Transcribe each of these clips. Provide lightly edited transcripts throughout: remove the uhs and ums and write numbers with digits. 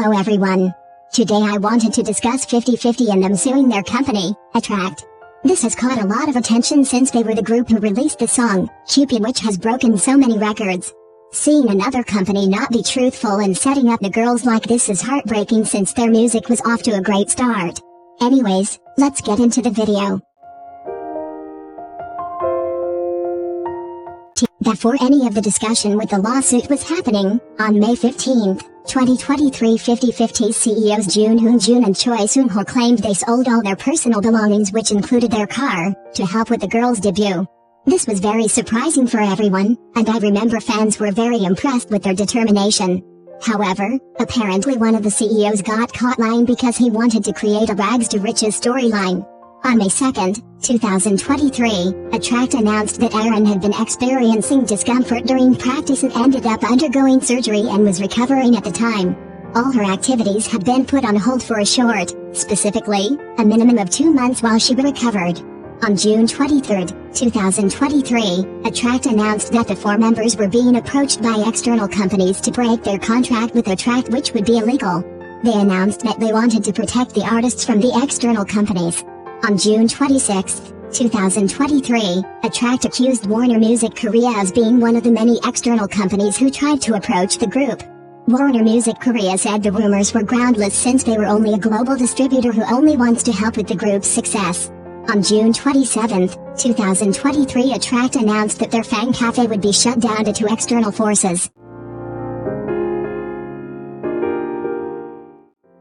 Hello everyone. Today I wanted to discuss 50/50 and them suing their company, Attrakt. This has caught a lot of attention since they were the group who released the song, Cupid, which has broken so many records. Seeing another company not be truthful in setting up the girls like this is heartbreaking since their music was off to a great start. Anyways, let's get into the video. Before any of the discussion with the lawsuit was happening, on May 15, 2023, 50/50 CEOs Jun and Choi Soon-ho claimed they sold all their personal belongings, which included their car, to help with the girls' debut. This was very surprising for everyone, and I remember fans were very impressed with their determination. However, apparently one of the CEOs got caught lying because he wanted to create a rags to riches storyline. On May 2, 2023, Attrakt announced that Aaron had been experiencing discomfort during practice and ended up undergoing surgery and was recovering at the time. All her activities had been put on hold for a short, specifically, a minimum of 2 months while she recovered. On June 23, 2023, Attrakt announced that the 4 members were being approached by external companies to break their contract with Attrakt, which would be illegal. They announced that they wanted to protect the artists from the external companies. On June 26, 2023, Attrakt accused Warner Music Korea as being one of the many external companies who tried to approach the group. Warner Music Korea said the rumors were groundless since they were only a global distributor who only wants to help with the group's success. On June 27, 2023, Attrakt announced that their fan cafe would be shut down due to external forces.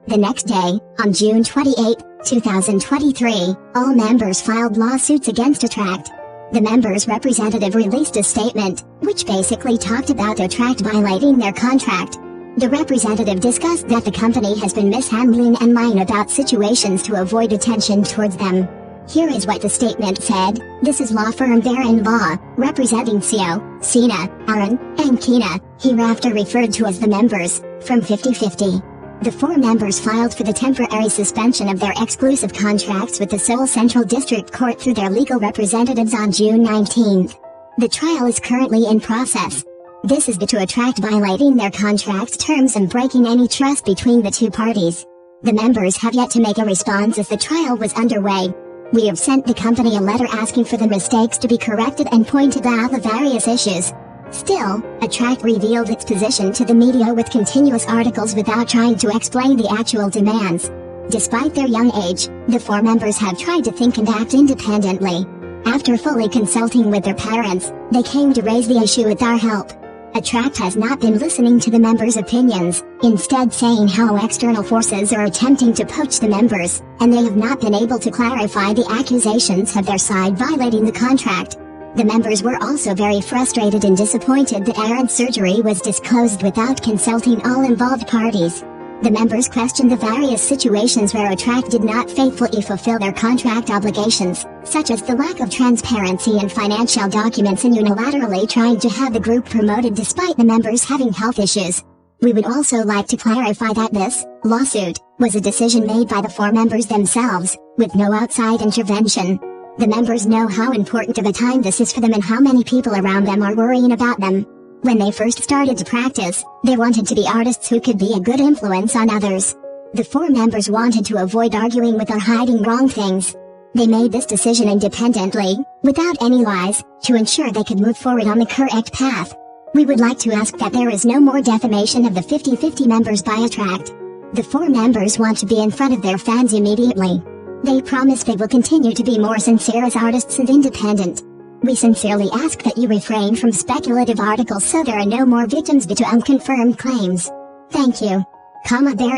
The next day, on June 28, 2023, all members filed lawsuits against Attrakt. The members' representative released a statement, which basically talked about Attrakt violating their contract. The representative discussed that the company has been mishandling and lying about situations to avoid attention towards them. Here is what the statement said. This is law firm Law, representing Theo, Sina, Aaron, and Kina, hereafter referred to as the members, from 50/50. The 4 members filed for the temporary suspension of their exclusive contracts with the Seoul Central District Court through their legal representatives on June 19. The trial is currently in process. This is due to Attrakt violating their contract terms and breaking any trust between the two parties. The members have yet to make a response as the trial was underway. We have sent the company a letter asking for the mistakes to be corrected and pointed out the various issues. Still, Attrakt revealed its position to the media with continuous articles without trying to explain the actual demands. Despite their young age, the 4 members have tried to think and act independently. After fully consulting with their parents, they came to raise the issue with our help. Attrakt has not been listening to the members' opinions, instead saying how external forces are attempting to poach the members, and they have not been able to clarify the accusations of their side violating the contract. The members were also very frustrated and disappointed that Aaron's surgery was disclosed without consulting all involved parties. The members questioned the various situations where Attrakt did not faithfully fulfill their contract obligations, such as the lack of transparency in financial documents and unilaterally trying to have the group promoted despite the members having health issues. We would also like to clarify that this lawsuit was a decision made by the 4 members themselves, with no outside intervention. The members know how important of a time this is for them and how many people around them are worrying about them. When they first started to practice, they wanted to be artists who could be a good influence on others. The 4 members wanted to avoid arguing with or hiding wrong things. They made this decision independently, without any lies, to ensure they could move forward on the correct path. We would like to ask that there is no more defamation of the 50/50 members by Attrakt. The 4 members want to be in front of their fans immediately. They promise they will continue to be more sincere as artists and independent. We sincerely ask that you refrain from speculative articles so there are no more victims due to unconfirmed claims. Thank you.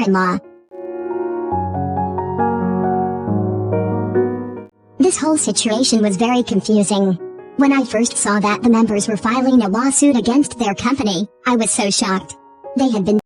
Law. This whole situation was very confusing. When I first saw that the members were filing a lawsuit against their company, I was so shocked. They had been